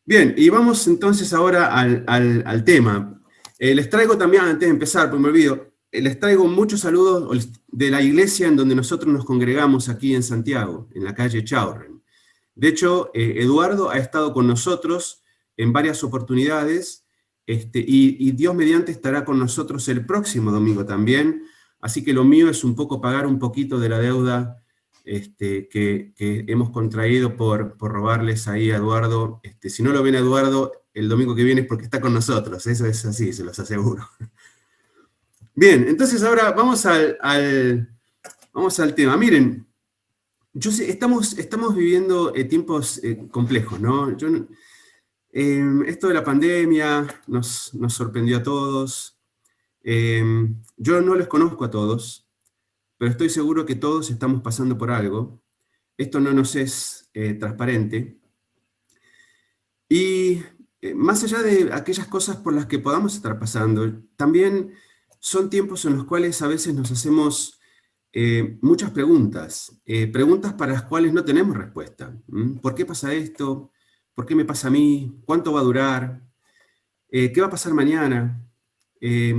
Bien, y vamos entonces ahora al tema. Les traigo también, antes de empezar, porque me olvido, les traigo muchos saludos de la iglesia en donde nosotros nos congregamos aquí en Santiago, en la calle Chaurren. De hecho, Eduardo ha estado con nosotros en varias oportunidades, y Dios mediante estará con nosotros el próximo domingo también, así que lo mío es un poco pagar un poquito de la deuda que hemos contraído por robarles ahí a Eduardo. Si no lo ven a Eduardo el domingo que viene es porque está con nosotros, eso es así, se los aseguro. Bien, entonces ahora vamos al tema. Miren, yo sé, estamos viviendo tiempos complejos, ¿no? Esto de la pandemia nos sorprendió a todos. Yo no les conozco a todos, pero estoy seguro que todos estamos pasando por algo. Esto no nos es transparente. Y más allá de aquellas cosas por las que podamos estar pasando, también son tiempos en los cuales a veces nos hacemos muchas preguntas, preguntas para las cuales no tenemos respuesta. ¿Por qué pasa esto? ¿Por qué me pasa a mí? ¿Cuánto va a durar? ¿Qué va a pasar mañana? Eh,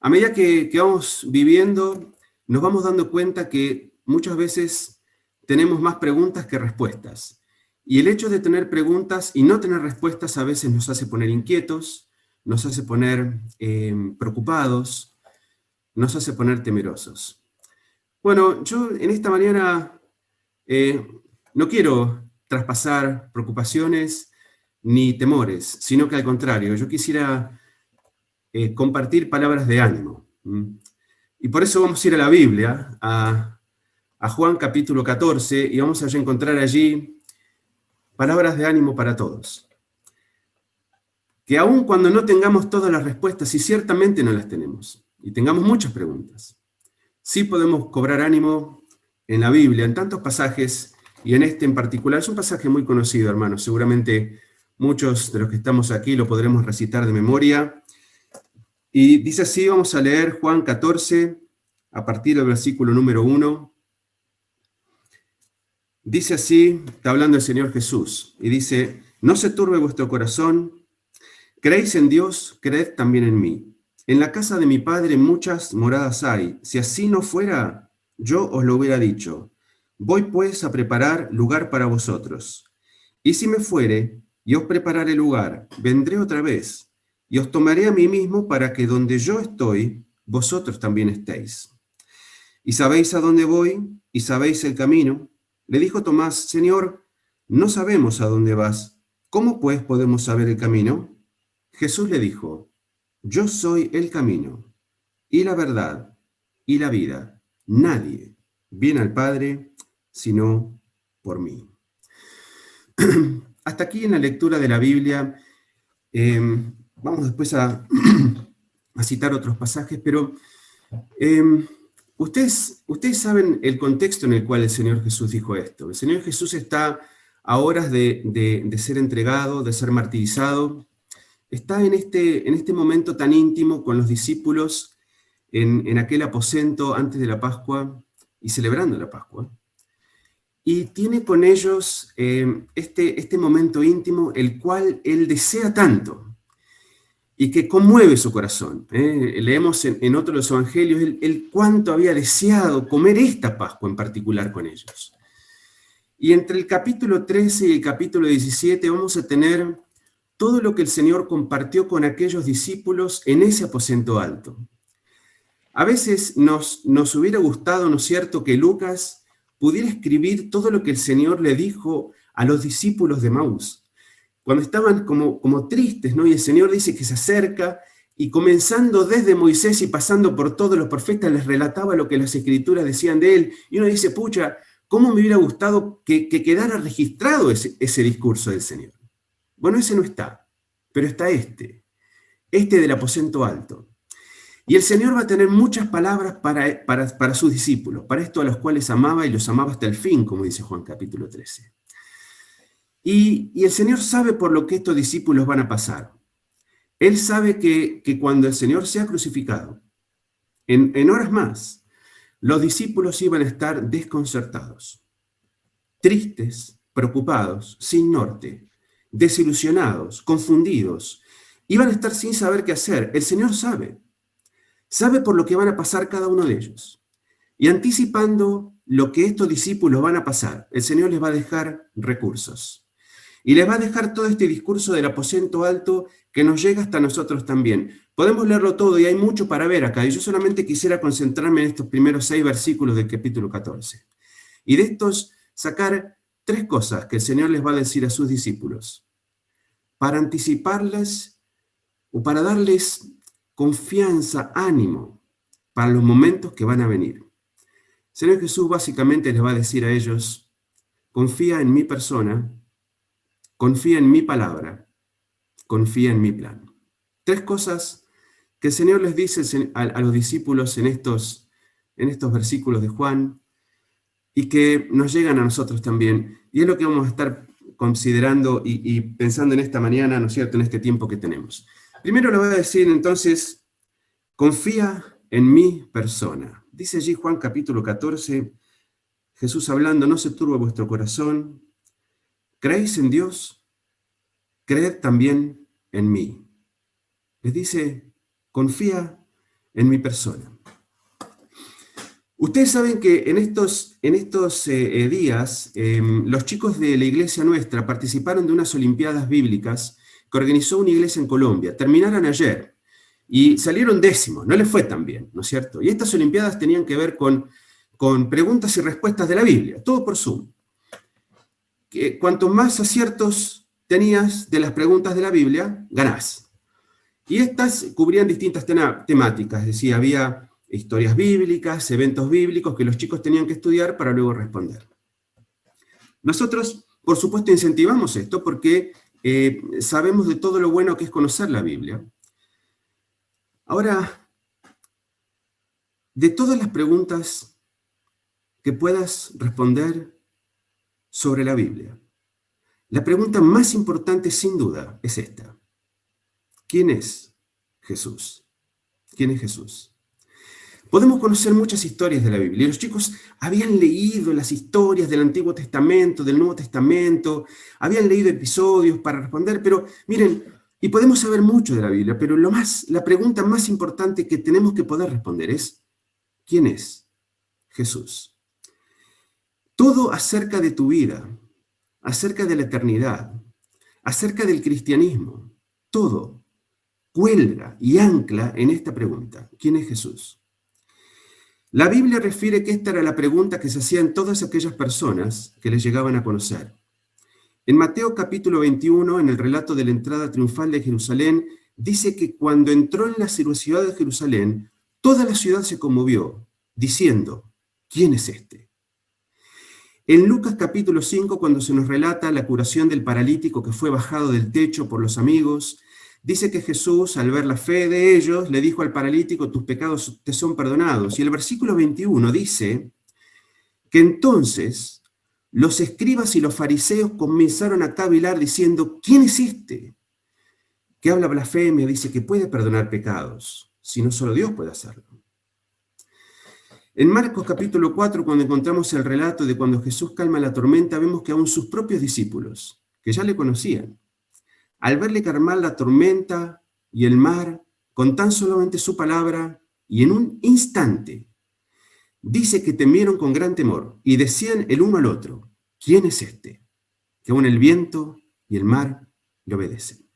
a medida que vamos viviendo, nos vamos dando cuenta que muchas veces tenemos más preguntas que respuestas. Y el hecho de tener preguntas y no tener respuestas a veces nos hace poner inquietos, nos hace poner preocupados, nos hace poner temerosos. Bueno, yo en esta mañana eh, no quiero traspasar preocupaciones ni temores, sino que al contrario, yo quisiera compartir palabras de ánimo. Y por eso vamos a ir a la Biblia, a Juan capítulo 14, y vamos a encontrar allí palabras de ánimo para todos. Que aun cuando no tengamos todas las respuestas, y ciertamente no las tenemos, y tengamos muchas preguntas, sí podemos cobrar ánimo en la Biblia, en tantos pasajes, y en este en particular. Es un pasaje muy conocido, hermanos. Seguramente muchos de los que estamos aquí lo podremos recitar de memoria. Y dice así, vamos a leer Juan 14, a partir del versículo número 1. Dice así, está hablando el Señor Jesús, y dice: no se turbe vuestro corazón, creéis en Dios, creed también en mí. En la casa de mi Padre muchas moradas hay. Si así no fuera, yo os lo hubiera dicho. Voy pues a preparar lugar para vosotros. Y si me fuere, y os prepararé lugar, vendré otra vez, y os tomaré a mí mismo para que donde yo estoy, vosotros también estéis. Y sabéis a dónde voy, y sabéis el camino. Le dijo Tomás: Señor, no sabemos a dónde vas. ¿Cómo pues podemos saber el camino? Jesús le dijo: yo soy el camino, y la verdad, y la vida. Nadie viene al Padre sino por mí. Hasta aquí en la lectura de la Biblia. Vamos después a citar otros pasajes, pero ustedes saben el contexto en el cual el Señor Jesús dijo esto. El Señor Jesús está a horas de ser entregado, de ser martirizado. Está en este momento tan íntimo con los discípulos en aquel aposento antes de la Pascua y celebrando la Pascua. Y tiene con ellos este momento íntimo, el cual él desea tanto y que conmueve su corazón. Leemos en otro de los evangelios el cuánto había deseado comer esta Pascua en particular con ellos. Y entre el capítulo 13 y el capítulo 17 vamos a tener todo lo que el Señor compartió con aquellos discípulos en ese aposento alto. A veces nos hubiera gustado, ¿no es cierto?, que Lucas pudiera escribir todo lo que el Señor le dijo a los discípulos de Maús, cuando estaban como tristes, ¿no? Y el Señor dice que se acerca y comenzando desde Moisés y pasando por todos los profetas les relataba lo que las escrituras decían de él. Y uno dice: pucha, ¿cómo me hubiera gustado que quedara registrado ese discurso del Señor? Bueno, ese no está, pero está este del aposento alto. Y el Señor va a tener muchas palabras para sus discípulos, para esto a los cuales amaba y los amaba hasta el fin, como dice Juan capítulo 13. Y el Señor sabe por lo que estos discípulos van a pasar. Él sabe que cuando el Señor sea crucificado, en horas más, los discípulos iban a estar desconcertados, tristes, preocupados, sin norte. desilusionados, confundidos, iban a estar sin saber qué hacer. El Señor sabe por lo que van a pasar cada uno de ellos. Y anticipando lo que estos discípulos van a pasar, el Señor les va a dejar recursos. Y les va a dejar todo este discurso del aposento alto que nos llega hasta nosotros también. Podemos leerlo todo y hay mucho para ver acá. Y yo solamente quisiera concentrarme en estos primeros 6 versículos del capítulo 14. Y de estos sacar 3 cosas que el Señor les va a decir a sus discípulos, para anticiparles o para darles confianza, ánimo, para los momentos que van a venir. El Señor Jesús básicamente les va a decir a ellos, confía en mi persona, confía en mi palabra, confía en mi plan. 3 cosas que el Señor les dice a los discípulos en estos versículos de Juan, y que nos llegan a nosotros también. Y es lo que vamos a estar considerando y pensando en esta mañana, ¿no es cierto?, en este tiempo que tenemos. Primero le voy a decir entonces, confía en mi persona. Dice allí Juan capítulo 14, Jesús hablando, no se turbe vuestro corazón, ¿creéis en Dios? Creed también en mí. Les dice, confía en mi persona. Ustedes saben que en estos días los chicos de la iglesia nuestra participaron de unas Olimpiadas Bíblicas que organizó una iglesia en Colombia. Terminaron ayer y salieron décimos, no les fue tan bien, ¿no es cierto? Y estas Olimpiadas tenían que ver con preguntas y respuestas de la Biblia, todo por Zoom. Cuanto más aciertos tenías de las preguntas de la Biblia, ganás. Y estas cubrían distintas temáticas, es decir, había historias bíblicas, eventos bíblicos que los chicos tenían que estudiar para luego responder. Nosotros, por supuesto, incentivamos esto porque sabemos de todo lo bueno que es conocer la Biblia. Ahora, de todas las preguntas que puedas responder sobre la Biblia, la pregunta más importante, sin duda, es esta. ¿Quién es Jesús? ¿Quién es Jesús? Podemos conocer muchas historias de la Biblia. Y los chicos habían leído las historias del Antiguo Testamento, del Nuevo Testamento, habían leído episodios para responder, pero miren, y podemos saber mucho de la Biblia, pero la pregunta más importante que tenemos que poder responder es, ¿quién es Jesús? Todo acerca de tu vida, acerca de la eternidad, acerca del cristianismo, todo cuelga y ancla en esta pregunta, ¿quién es Jesús? La Biblia refiere que esta era la pregunta que se hacían todas aquellas personas que les llegaban a conocer. En Mateo capítulo 21, en el relato de la entrada triunfal de Jerusalén, dice que cuando entró en la ciudad de Jerusalén, toda la ciudad se conmovió, diciendo, ¿quién es este? En Lucas capítulo 5, cuando se nos relata la curación del paralítico que fue bajado del techo por los amigos, dice que Jesús, al ver la fe de ellos, le dijo al paralítico, tus pecados te son perdonados. Y el versículo 21 dice que entonces los escribas y los fariseos comenzaron a cavilar diciendo, ¿quién es este? Que habla blasfemia, dice que puede perdonar pecados, si no solo Dios puede hacerlo. En Marcos capítulo 4, cuando encontramos el relato de cuando Jesús calma la tormenta, vemos que aún sus propios discípulos, que ya le conocían, al verle calmar la tormenta y el mar con tan solamente su palabra, y en un instante, dice que temieron con gran temor y decían el uno al otro, ¿quién es este? Que aún el viento y el mar le obedecen.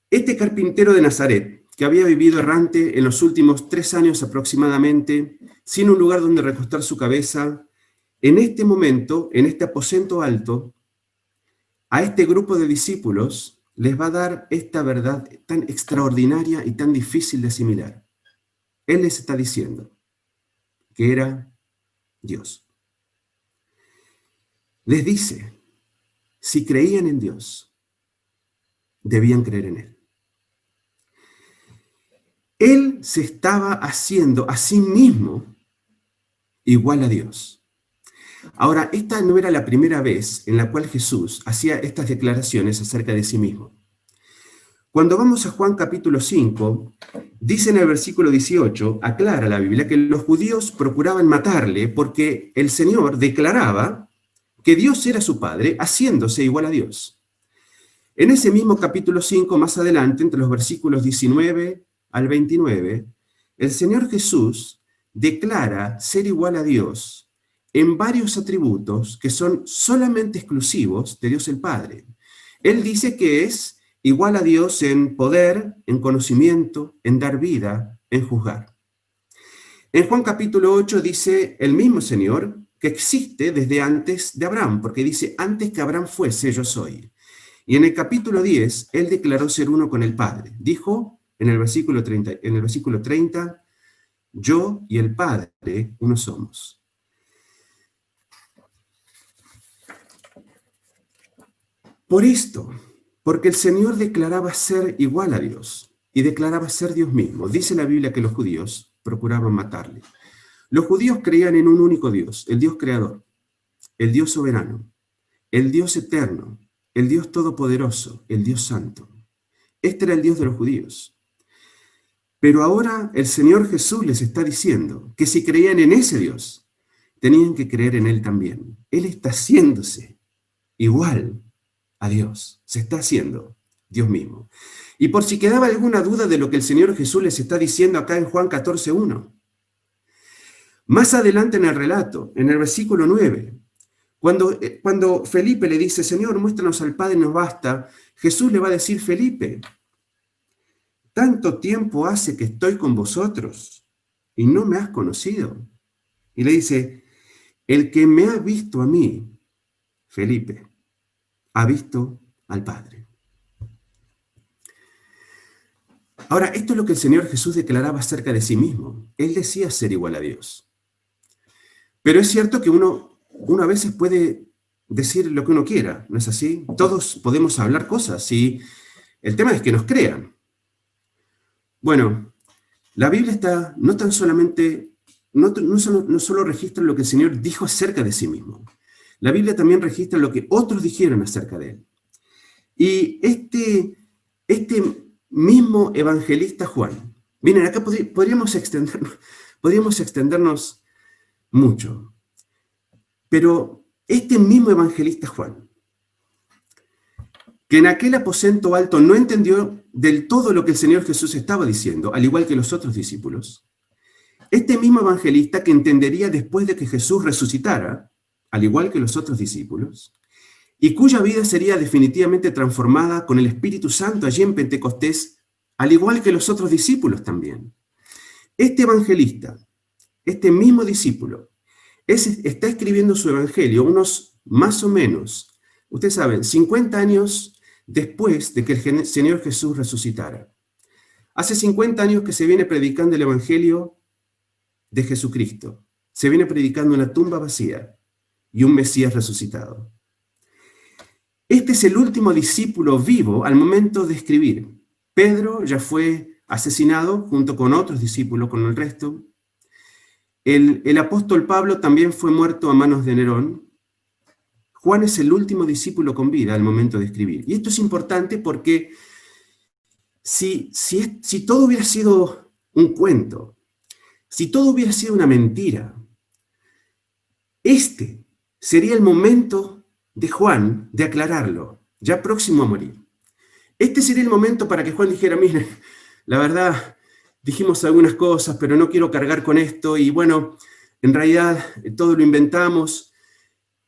Este carpintero de Nazaret, que había vivido errante en los últimos 3 años aproximadamente, sin un lugar donde recostar su cabeza, en este momento, en este aposento alto, a este grupo de discípulos les va a dar esta verdad tan extraordinaria y tan difícil de asimilar. Él les está diciendo que era Dios. Les dice, si creían en Dios, debían creer en Él. Él se estaba haciendo a sí mismo igual a Dios. Ahora, esta no era la primera vez en la cual Jesús hacía estas declaraciones acerca de sí mismo. Cuando vamos a Juan capítulo 5, dice en el versículo 18, aclara la Biblia, que los judíos procuraban matarle porque el Señor declaraba que Dios era su Padre, haciéndose igual a Dios. En ese mismo capítulo 5, más adelante, entre los versículos 19 al 29, el Señor Jesús declara ser igual a Dios en varios atributos que son solamente exclusivos de Dios el Padre. Él dice que es igual a Dios en poder, en conocimiento, en dar vida, en juzgar. En Juan capítulo 8 dice el mismo Señor que existe desde antes de Abraham, porque dice, antes que Abraham fuese, yo soy. Y en el capítulo 10, él declaró ser uno con el Padre. Dijo en el versículo 30, yo y el Padre uno somos. Por esto, porque el Señor declaraba ser igual a Dios y declaraba ser Dios mismo. Dice la Biblia que los judíos procuraban matarle. Los judíos creían en un único Dios, el Dios creador, el Dios soberano, el Dios eterno, el Dios todopoderoso, el Dios santo. Este era el Dios de los judíos. Pero ahora el Señor Jesús les está diciendo que si creían en ese Dios, tenían que creer en Él también. Él está haciéndose igual a Dios, se está haciendo Dios mismo. Y por si quedaba alguna duda de lo que el Señor Jesús les está diciendo acá en Juan 14:1, más adelante en el relato, en el versículo 9, cuando Felipe le dice, Señor, muéstranos al Padre, nos basta, Jesús le va a decir, Felipe, tanto tiempo hace que estoy con vosotros y no me has conocido. Y le dice, el que me ha visto a mí, Felipe, ha visto al Padre. Ahora, esto es lo que el Señor Jesús declaraba acerca de sí mismo. Él decía ser igual a Dios. Pero es cierto que uno a veces puede decir lo que uno quiera, ¿no es así? Todos podemos hablar cosas y el tema es que nos crean. Bueno, la Biblia está no tan solamente, no solo registra lo que el Señor dijo acerca de sí mismo. La Biblia también registra lo que otros dijeron acerca de Él. Y este mismo evangelista Juan, miren, acá podríamos extendernos mucho. Pero este mismo evangelista Juan, que en aquel aposento alto no entendió del todo lo que el Señor Jesús estaba diciendo, al igual que los otros discípulos, este mismo evangelista que entendería después de que Jesús resucitara, al igual que los otros discípulos, y cuya vida sería definitivamente transformada con el Espíritu Santo allí en Pentecostés, al igual que los otros discípulos también. Este evangelista, este mismo discípulo, está escribiendo su evangelio unos más o menos, ustedes saben, 50 años después de que el Señor Jesús resucitara. Hace 50 años que se viene predicando el evangelio de Jesucristo. Se viene predicando una tumba vacía y un Mesías resucitado. Este es el último discípulo vivo al momento de escribir. Pedro ya fue asesinado junto con otros discípulos, con el resto. El apóstol Pablo también fue muerto a manos de Nerón. Juan es el último discípulo con vida al momento de escribir. Y esto es importante porque si todo hubiera sido un cuento, si todo hubiera sido una mentira, este sería el momento de Juan de aclararlo, ya próximo a morir. Este sería el momento para que Juan dijera, miren, la verdad, dijimos algunas cosas, pero no quiero cargar con esto, y bueno, en realidad todo lo inventamos,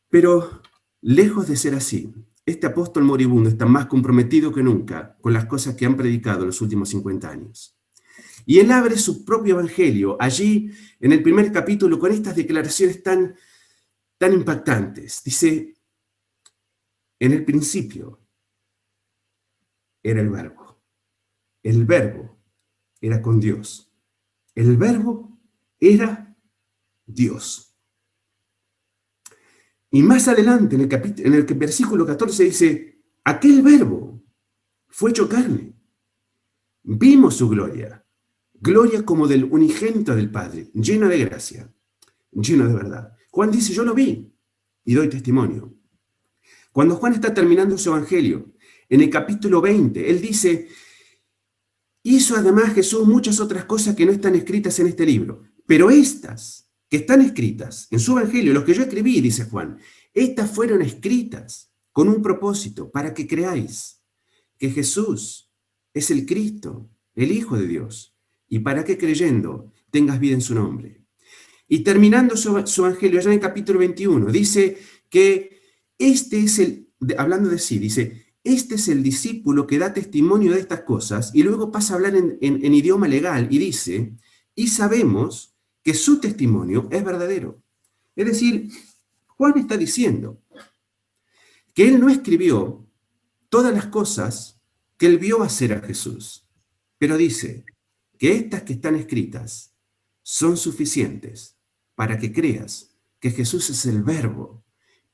pero lejos de ser así, este apóstol moribundo está más comprometido que nunca con las cosas que han predicado los últimos 50 años. Y él abre su propio evangelio, allí en el primer capítulo, con estas declaraciones tan impactantes. Dice, en el principio era el verbo era con Dios, el verbo era Dios. Y más adelante, en el versículo 14 dice, aquel verbo fue hecho carne, vimos su gloria, gloria como del unigénito del Padre, lleno de gracia, lleno de verdad. Juan dice, yo lo vi y doy testimonio. Cuando Juan está terminando su evangelio, en el capítulo 20, él dice, hizo además Jesús muchas otras cosas que no están escritas en este libro, pero estas que están escritas en su evangelio, los que yo escribí, dice Juan, estas fueron escritas con un propósito, para que creáis, que Jesús es el Cristo, el Hijo de Dios, y para que creyendo tengas vida en su nombre. Y terminando su evangelio, allá en el capítulo 21, dice que este es hablando de sí, dice, este es el discípulo que da testimonio de estas cosas, y luego pasa a hablar en idioma legal y dice, y sabemos que su testimonio es verdadero. Es decir, Juan está diciendo que él no escribió todas las cosas que él vio hacer a Jesús, pero dice que estas que están escritas son suficientes para que creas que Jesús es el Verbo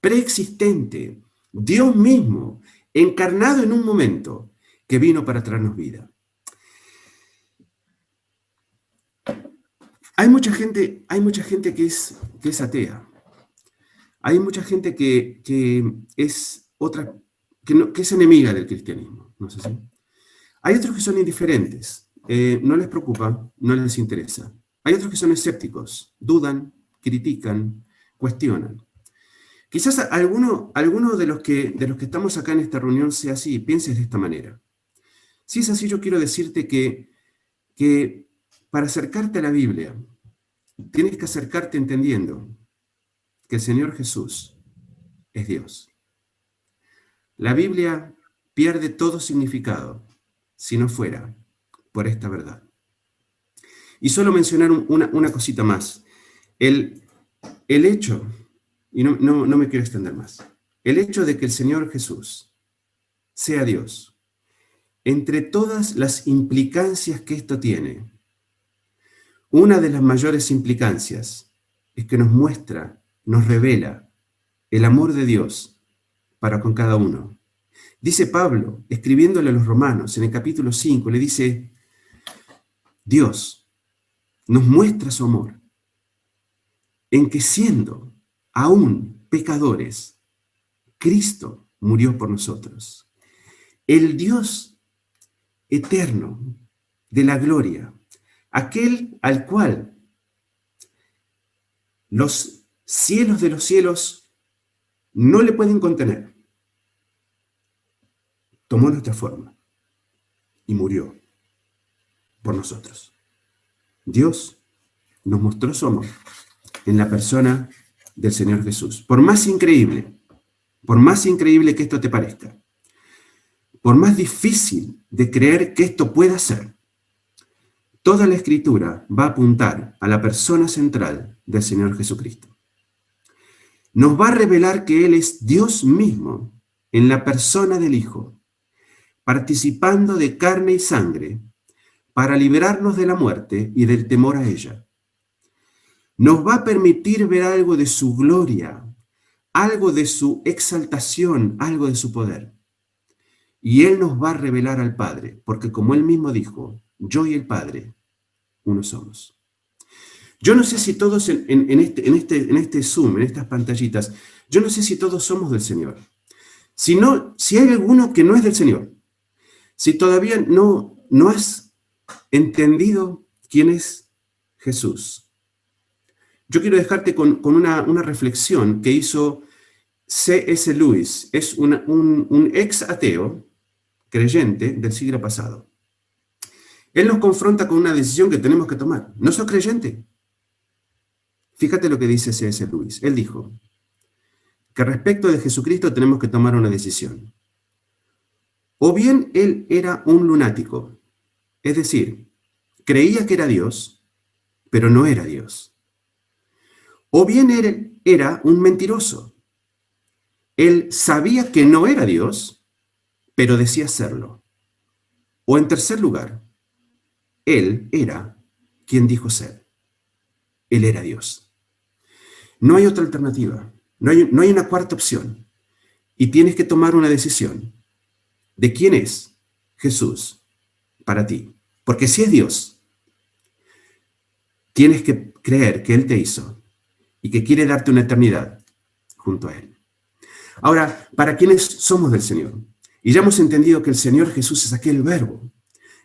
preexistente, Dios mismo, encarnado en un momento, que vino para traernos vida. Hay mucha gente que es atea. Hay mucha gente que es otra, que es enemiga del cristianismo. No sé si. Hay otros que son indiferentes, no les preocupa, no les interesa. Hay otros que son escépticos, dudan, critican, cuestionan. Quizás alguno de los que estamos acá en esta reunión sea así y pienses de esta manera. Si es así, yo quiero decirte que para acercarte a la Biblia, tienes que acercarte entendiendo que el Señor Jesús es Dios. La Biblia pierde todo significado si no fuera por esta verdad. Y solo mencionar una cosita más. El hecho, y no me quiero extender más, el hecho de que el Señor Jesús sea Dios, entre todas las implicancias que esto tiene, una de las mayores implicancias es que nos muestra, nos revela el amor de Dios para con cada uno. Dice Pablo, escribiéndole a los romanos en el capítulo 5, le dice, Dios nos muestra su amor en que siendo aún pecadores, Cristo murió por nosotros. El Dios eterno de la gloria, aquel al cual los cielos de los cielos no le pueden contener, tomó nuestra forma y murió por nosotros. Dios nos mostró su amor en la persona del Señor Jesús. Por más increíble que esto te parezca, por más difícil de creer que esto pueda ser, toda la Escritura va a apuntar a la persona central del Señor Jesucristo. Nos va a revelar que Él es Dios mismo en la persona del Hijo, participando de carne y sangre para liberarnos de la muerte y del temor a ella. Nos va a permitir ver algo de su gloria, algo de su exaltación, algo de su poder. Y Él nos va a revelar al Padre, porque como Él mismo dijo, yo y el Padre, uno somos. Yo no sé si todos en este Zoom, en estas pantallitas, yo no sé si todos somos del Señor. Si hay alguno que no es del Señor, si todavía no has entendido quién es Jesús, yo quiero dejarte con una reflexión que hizo C.S. Lewis. Es un ex ateo, creyente del siglo pasado. Él nos confronta con una decisión que tenemos que tomar. ¿No sos creyente? Fíjate lo que dice C.S. Lewis. Él dijo que respecto de Jesucristo tenemos que tomar una decisión. O bien él era un lunático, es decir, creía que era Dios, pero no era Dios. O bien él era un mentiroso. Él sabía que no era Dios, pero decía serlo. O en tercer lugar, él era quien dijo ser. Él era Dios. No hay otra alternativa. No hay una cuarta opción. Y tienes que tomar una decisión de quién es Jesús para ti. Porque si es Dios, tienes que creer que Él te hizo y que quiere darte una eternidad junto a Él. Ahora, ¿para quiénes somos del Señor? Y ya hemos entendido que el Señor Jesús es aquel verbo.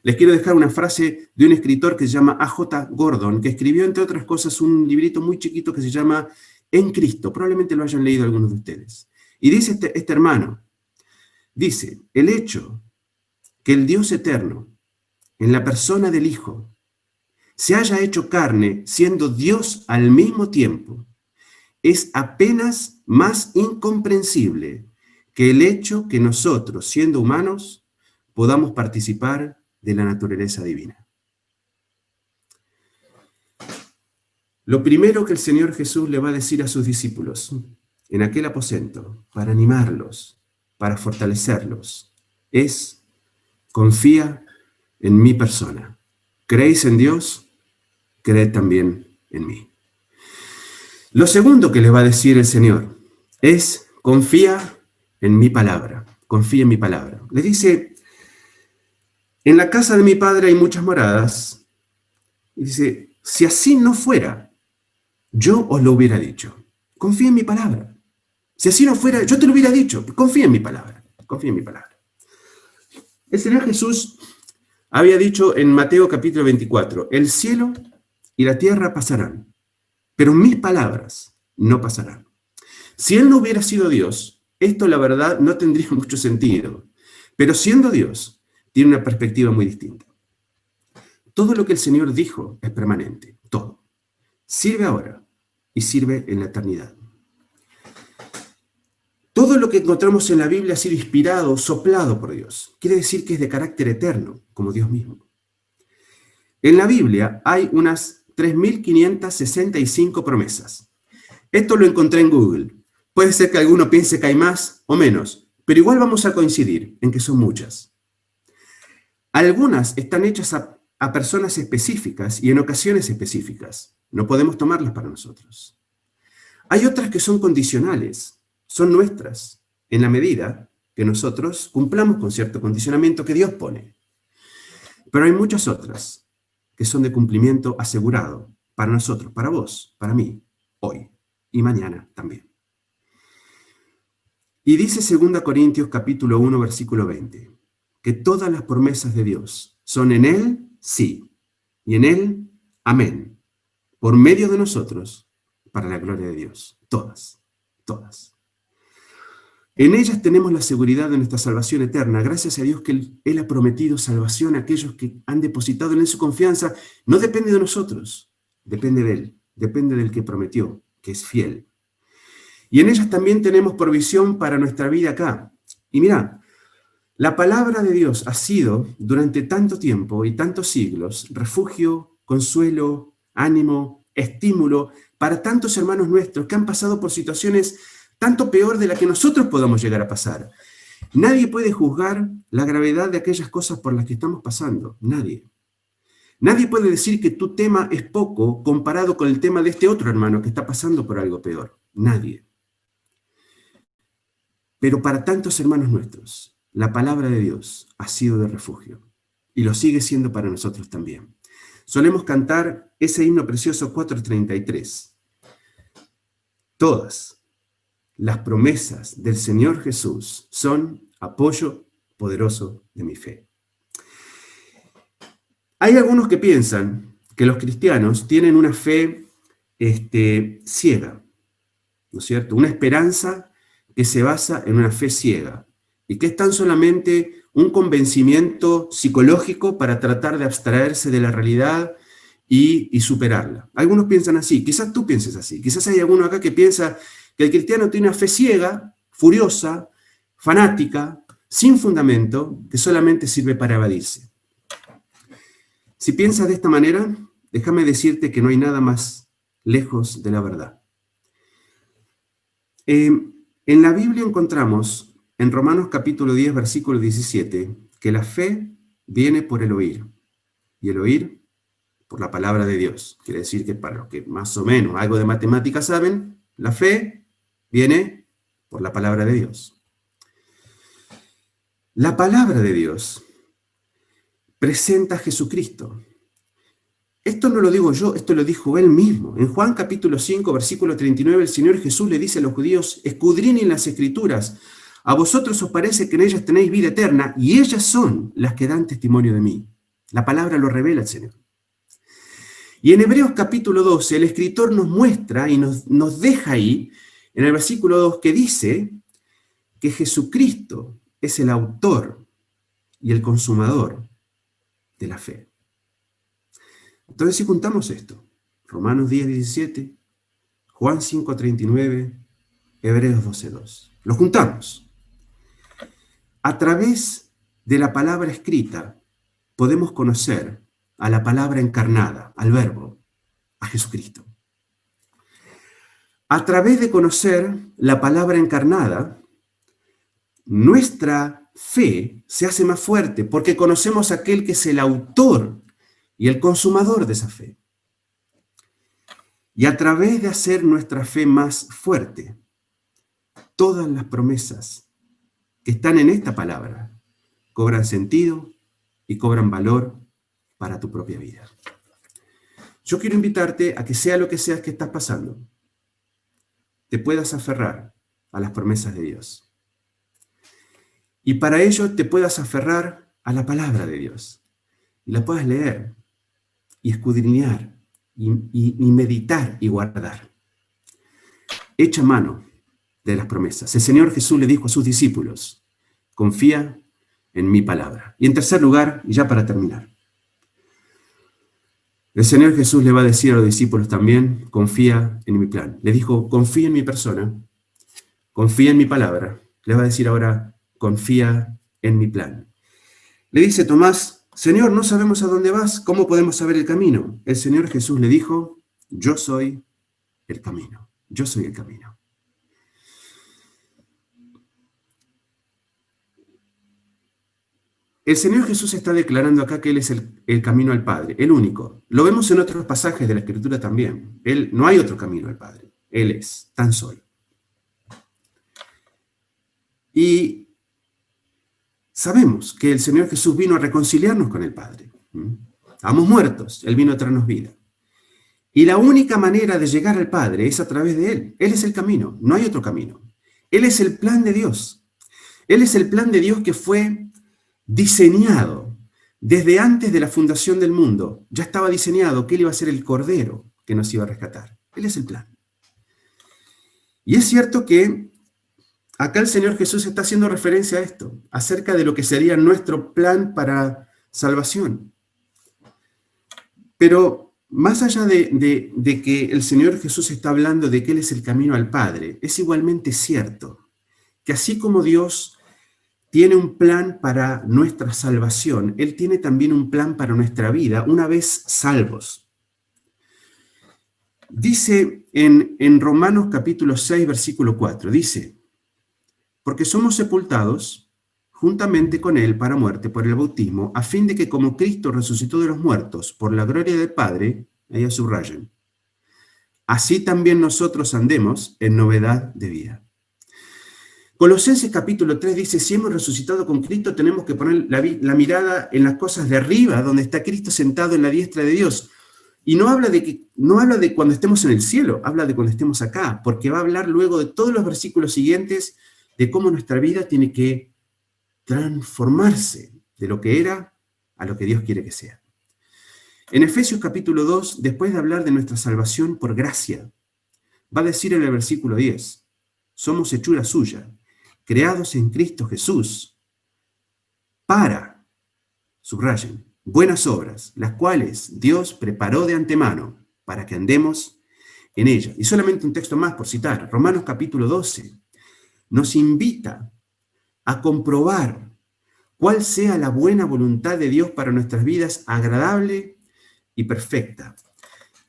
Les quiero dejar una frase de un escritor que se llama A.J. Gordon, que escribió, entre otras cosas, un librito muy chiquito que se llama En Cristo. Probablemente lo hayan leído algunos de ustedes. Y dice este hermano, dice, el hecho que el Dios eterno, en la persona del Hijo, se haya hecho carne siendo Dios al mismo tiempo, es apenas más incomprensible que el hecho que nosotros, siendo humanos, podamos participar de la naturaleza divina. Lo primero que el Señor Jesús le va a decir a sus discípulos en aquel aposento, para animarlos, para fortalecerlos, es: confía en mi persona. ¿Creéis en Dios? Creed también en mí. Lo segundo que les va a decir el Señor es: confía en mi palabra. Confía en mi palabra. Les dice: en la casa de mi Padre hay muchas moradas. Y dice: si así no fuera, yo os lo hubiera dicho. Confía en mi palabra. Si así no fuera, yo te lo hubiera dicho. Confía en mi palabra. Confía en mi palabra. El Señor Jesús había dicho en Mateo capítulo 24, el cielo y la tierra pasarán, pero mis palabras no pasarán. Si Él no hubiera sido Dios, esto la verdad no tendría mucho sentido. Pero siendo Dios, tiene una perspectiva muy distinta. Todo lo que el Señor dijo es permanente, todo. Sirve ahora y sirve en la eternidad. Todo lo que encontramos en la Biblia ha sido inspirado, soplado por Dios. Quiere decir que es de carácter eterno, como Dios mismo. En la Biblia hay unas 3.565 promesas. Esto lo encontré en Google. Puede ser que alguno piense que hay más o menos, pero igual vamos a coincidir en que son muchas. Algunas están hechas a personas específicas y en ocasiones específicas. No podemos tomarlas para nosotros. Hay otras que son condicionales, son nuestras, en la medida que nosotros cumplamos con cierto condicionamiento que Dios pone. Pero hay muchas otras que son de cumplimiento asegurado para nosotros, para vos, para mí, hoy y mañana también. Y dice 2 Corintios capítulo 1, versículo 20, que todas las promesas de Dios son en Él, sí, y en Él, amén, por medio de nosotros, para la gloria de Dios. Todas, todas. En ellas tenemos la seguridad de nuestra salvación eterna, gracias a Dios que Él ha prometido salvación a aquellos que han depositado en Él su confianza. No depende de nosotros, depende de Él, depende del que prometió, que es fiel. Y en ellas también tenemos provisión para nuestra vida acá. Y mirá, la palabra de Dios ha sido, durante tanto tiempo y tantos siglos, refugio, consuelo, ánimo, estímulo para tantos hermanos nuestros que han pasado por situaciones tanto peor de la que nosotros podamos llegar a pasar. Nadie puede juzgar la gravedad de aquellas cosas por las que estamos pasando. Nadie. Nadie puede decir que tu tema es poco comparado con el tema de este otro hermano que está pasando por algo peor. Nadie. Pero para tantos hermanos nuestros, la palabra de Dios ha sido de refugio y lo sigue siendo para nosotros también. Solemos cantar ese himno precioso 433. Todas las promesas del Señor Jesús son apoyo poderoso de mi fe. Hay algunos que piensan que los cristianos tienen una fe ciega, ¿no es cierto? Una esperanza que se basa en una fe ciega y que es tan solamente un convencimiento psicológico para tratar de abstraerse de la realidad y superarla. Algunos piensan así, quizás tú pienses así, quizás hay alguno acá que piensa que el cristiano tiene una fe ciega, furiosa, fanática, sin fundamento, que solamente sirve para evadirse. Si piensas de esta manera, déjame decirte que no hay nada más lejos de la verdad. En la Biblia encontramos, en Romanos capítulo 10, versículo 17, que la fe viene por el oír, y el oír por la palabra de Dios. Quiere decir que para los que más o menos algo de matemáticas saben, la fe viene por la palabra de Dios. La palabra de Dios presenta a Jesucristo. Esto no lo digo yo, esto lo dijo Él mismo. En Juan capítulo 5, versículo 39, el Señor Jesús le dice a los judíos: escudriñen las Escrituras, a vosotros os parece que en ellas tenéis vida eterna, y ellas son las que dan testimonio de mí. La palabra lo revela el Señor. Y en Hebreos capítulo 12, el escritor nos muestra y nos deja ahí, en el versículo 2, que dice que Jesucristo es el autor y el consumador de la fe. Entonces, si juntamos esto, Romanos 10:17, Juan 5:39, Hebreos 12:2, lo juntamos. A través de la palabra escrita podemos conocer a la palabra encarnada, al Verbo, a Jesucristo. A través de conocer la palabra encarnada, nuestra fe se hace más fuerte porque conocemos a aquel que es el autor y el consumador de esa fe. Y a través de hacer nuestra fe más fuerte, todas las promesas que están en esta palabra cobran sentido y cobran valor para tu propia vida. Yo quiero invitarte a que sea lo que seas que estás pasando, te puedas aferrar a las promesas de Dios. Y para ello te puedas aferrar a la palabra de Dios. Y la puedas leer y escudriñar y meditar y guardar. Echa mano de las promesas. El Señor Jesús le dijo a sus discípulos, confía en mi palabra. Y en tercer lugar, y ya para terminar, el Señor Jesús le va a decir a los discípulos también, confía en mi plan. Le dijo, confía en mi persona, confía en mi palabra. Le va a decir ahora, confía en mi plan. Le dice Tomás, Señor, no sabemos a dónde vas, ¿cómo podemos saber el camino? El Señor Jesús le dijo, yo soy el camino, yo soy el camino. El Señor Jesús está declarando acá que Él es el camino al Padre, el único. Lo vemos en otros pasajes de la Escritura también. No hay otro camino al Padre, Él es, tan solo. Y sabemos que el Señor Jesús vino a reconciliarnos con el Padre. Estábamos muertos, Él vino a traernos vida. Y la única manera de llegar al Padre es a través de Él. Él es el camino, no hay otro camino. Él es el plan de Dios. Él es el plan de Dios que fue diseñado desde antes de la fundación del mundo. Ya estaba diseñado que Él iba a ser el Cordero que nos iba a rescatar. Él es el plan. Y es cierto que acá el Señor Jesús está haciendo referencia a esto, acerca de lo que sería nuestro plan para salvación. Pero más allá de que el Señor Jesús está hablando de que Él es el camino al Padre, es igualmente cierto que así como Dios tiene un plan para nuestra salvación, Él tiene también un plan para nuestra vida una vez salvos. Dice en Romanos capítulo 6, versículo 4, dice, porque somos sepultados juntamente con Él para muerte por el bautismo, a fin de que como Cristo resucitó de los muertos por la gloria del Padre, ahí subrayen, así también nosotros andemos en novedad de vida. Colosenses capítulo 3 dice, si hemos resucitado con Cristo, tenemos que poner la mirada en las cosas de arriba, donde está Cristo sentado en la diestra de Dios. Y no habla de cuando estemos en el cielo, habla de cuando estemos acá, porque va a hablar luego de todos los versículos siguientes de cómo nuestra vida tiene que transformarse de lo que era a lo que Dios quiere que sea. En Efesios capítulo 2, después de hablar de nuestra salvación por gracia, va a decir en el versículo 10, somos hechura suya, creados en Cristo Jesús, para, subrayen, buenas obras, las cuales Dios preparó de antemano para que andemos en ellas. Y solamente un texto más por citar, Romanos capítulo 12, nos invita a comprobar cuál sea la buena voluntad de Dios para nuestras vidas, agradable y perfecta.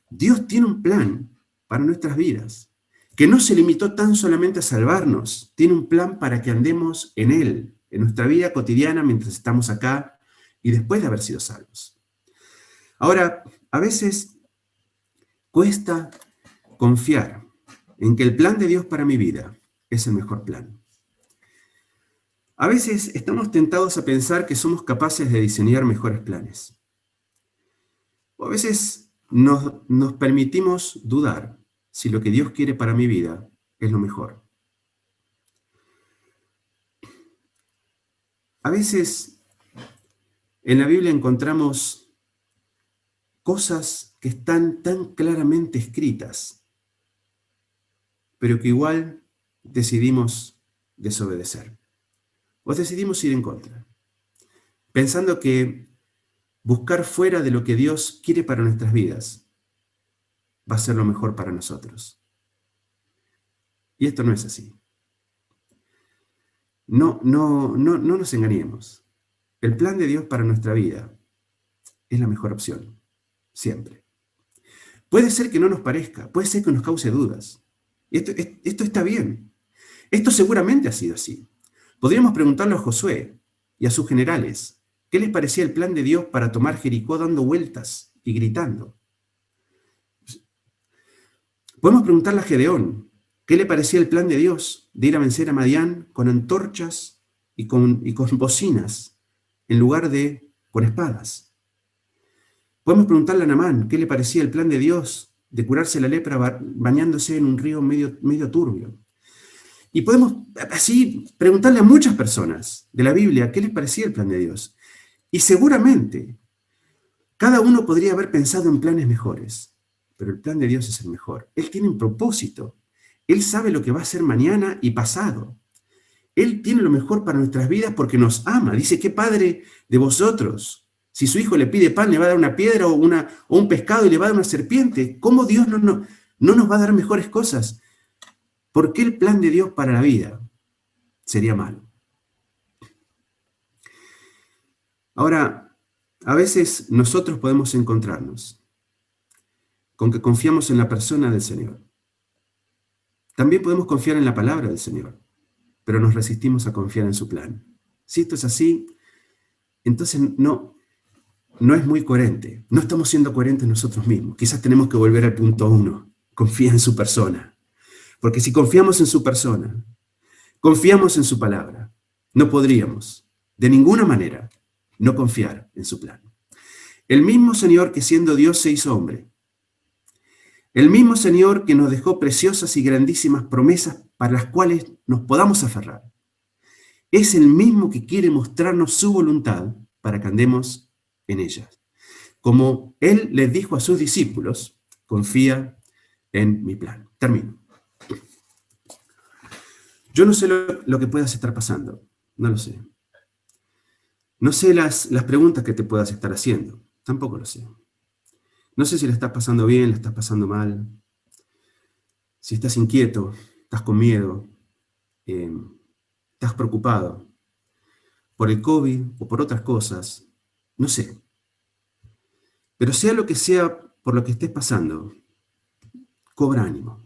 Dios tiene un plan para nuestras vidas, que no se limitó tan solamente a salvarnos, tiene un plan para que andemos en Él, en nuestra vida cotidiana mientras estamos acá y después de haber sido salvos. Ahora, a veces cuesta confiar en que el plan de Dios para mi vida es el mejor plan. A veces estamos tentados a pensar que somos capaces de diseñar mejores planes. O a veces nos permitimos dudar si lo que Dios quiere para mi vida es lo mejor. A veces en la Biblia encontramos cosas que están tan claramente escritas, pero que igual decidimos desobedecer o decidimos ir en contra. pensando que buscar fuera de lo que Dios quiere para nuestras vidas va a ser lo mejor para nosotros. Y esto no es así. No nos engañemos. El plan de Dios para nuestra vida es la mejor opción, siempre. Puede ser que no nos parezca, puede ser que nos cause dudas. Esto está bien. Esto seguramente ha sido así. Podríamos preguntarle a Josué y a sus generales, ¿qué les parecía el plan de Dios para tomar Jericó dando vueltas y gritando? Podemos preguntarle a Gedeón, ¿qué le parecía el plan de Dios de ir a vencer a Madián con antorchas y con bocinas en lugar de con espadas? Podemos preguntarle a Naamán, ¿qué le parecía el plan de Dios de curarse la lepra bañándose en un río medio turbio? Y podemos así preguntarle a muchas personas de la Biblia qué les parecía el plan de Dios. Y seguramente cada uno podría haber pensado en planes mejores, pero el plan de Dios es el mejor. Él tiene un propósito. Él sabe lo que va a ser mañana y pasado. Él tiene lo mejor para nuestras vidas porque nos ama. Dice, ¿qué padre de vosotros? Si su hijo le pide pan, le va a dar una piedra o un pescado y le va a dar una serpiente. ¿Cómo Dios no nos va a dar mejores cosas? ¿Por qué el plan de Dios para la vida sería malo? Ahora, a veces nosotros podemos encontrarnos con que confiamos en la persona del Señor. También podemos confiar en la palabra del Señor, pero nos resistimos a confiar en su plan. Si esto es así, entonces no es muy coherente. No estamos siendo coherentes nosotros mismos. Quizás tenemos que volver al punto 1. Confía en su persona. Porque si confiamos en su persona, confiamos en su palabra, no podríamos, de ninguna manera, no confiar en su plan. El mismo Señor que siendo Dios se hizo hombre, el mismo Señor que nos dejó preciosas y grandísimas promesas para las cuales nos podamos aferrar, es el mismo que quiere mostrarnos su voluntad para que andemos en ellas. Como Él les dijo a sus discípulos, confía en mi plan. Termino. Yo no sé lo que puedas estar pasando, no lo sé. No sé las preguntas que te puedas estar haciendo, tampoco lo sé. No sé si la estás pasando bien, la estás pasando mal, si estás inquieto, estás con miedo, estás preocupado por el COVID o por otras cosas, no sé. Pero sea lo que sea por lo que estés pasando, cobra ánimo.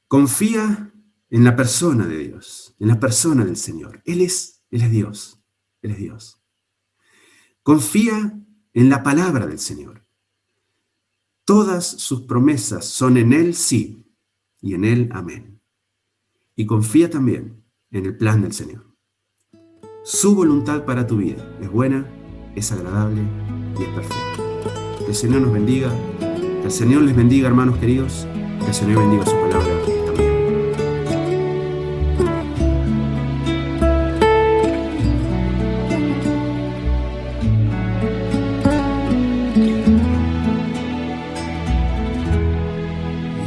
Confía en la persona de Dios, en la persona del Señor. Él es Dios, Él es Dios. Confía en la palabra del Señor. Todas sus promesas son en Él sí y en Él amén. Y confía también en el plan del Señor. Su voluntad para tu vida es buena, es agradable y es perfecta. Que el Señor nos bendiga, que el Señor les bendiga, hermanos queridos, que el Señor bendiga su palabra.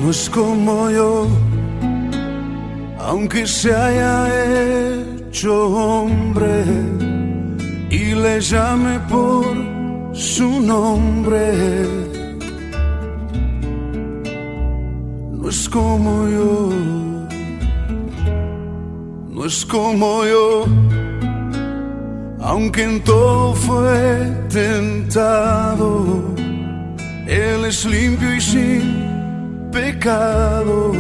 No es como yo, aunque se haya hecho hombre y le llame por su nombre. No es como yo, no es como yo, aunque en todo fue tentado. Él es limpio y sin pecado.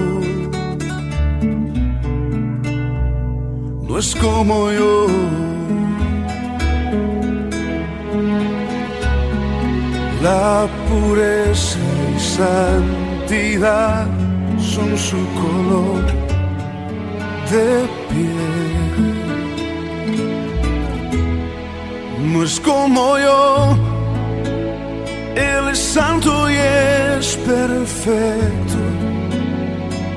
No es como yo, la pureza y santidad son su color de piel. No es como yo, Él es santo y es perfecto,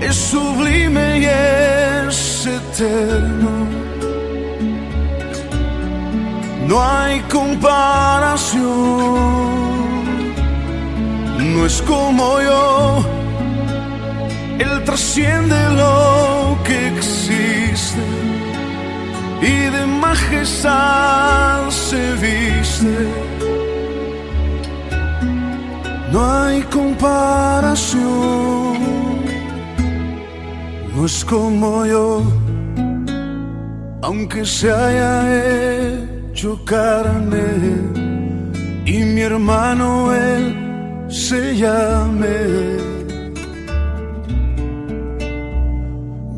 es sublime y es eterno. No hay comparación. No es como yo, Él trasciende lo que existe, y de majestad se viste. No hay comparación, no es como yo, aunque se haya hecho carne y mi hermano él se llame.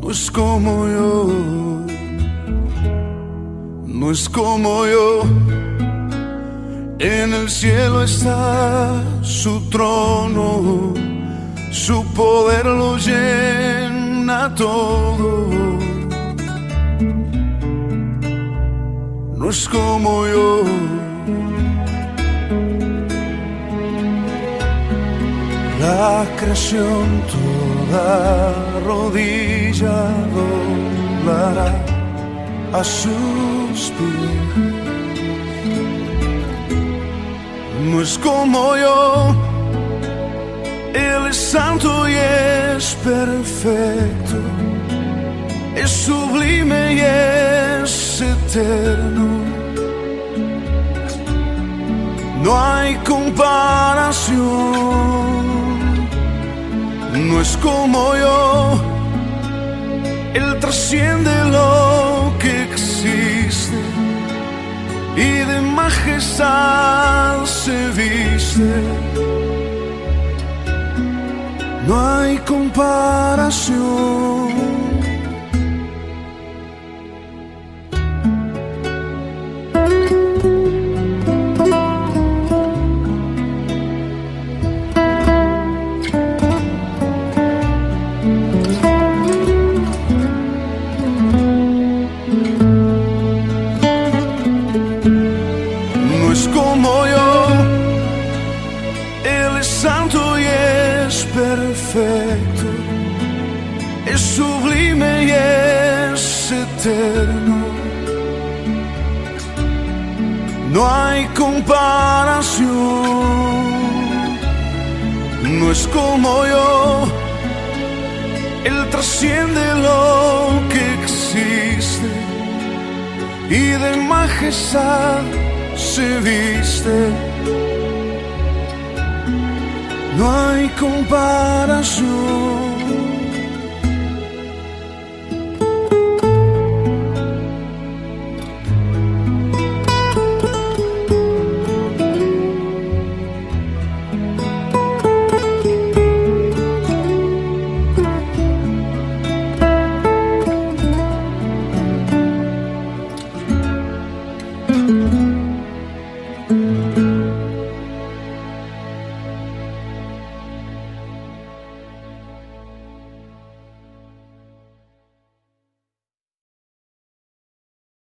No es como yo, no es como yo. En el cielo está su trono, su poder lo llena todo. No es como yo. La creación toda rodilla doblará a sus pies. No es como yo, Él es santo y es perfecto, es sublime y es eterno. No hay comparación. No es como yo, Él trasciende lo que existe y de majestad se viste. No hay comparación. Perfecto, es sublime y es eterno. No hay comparación. No es como yo, Él trasciende lo que existe y de majestad se viste. No hay comparación.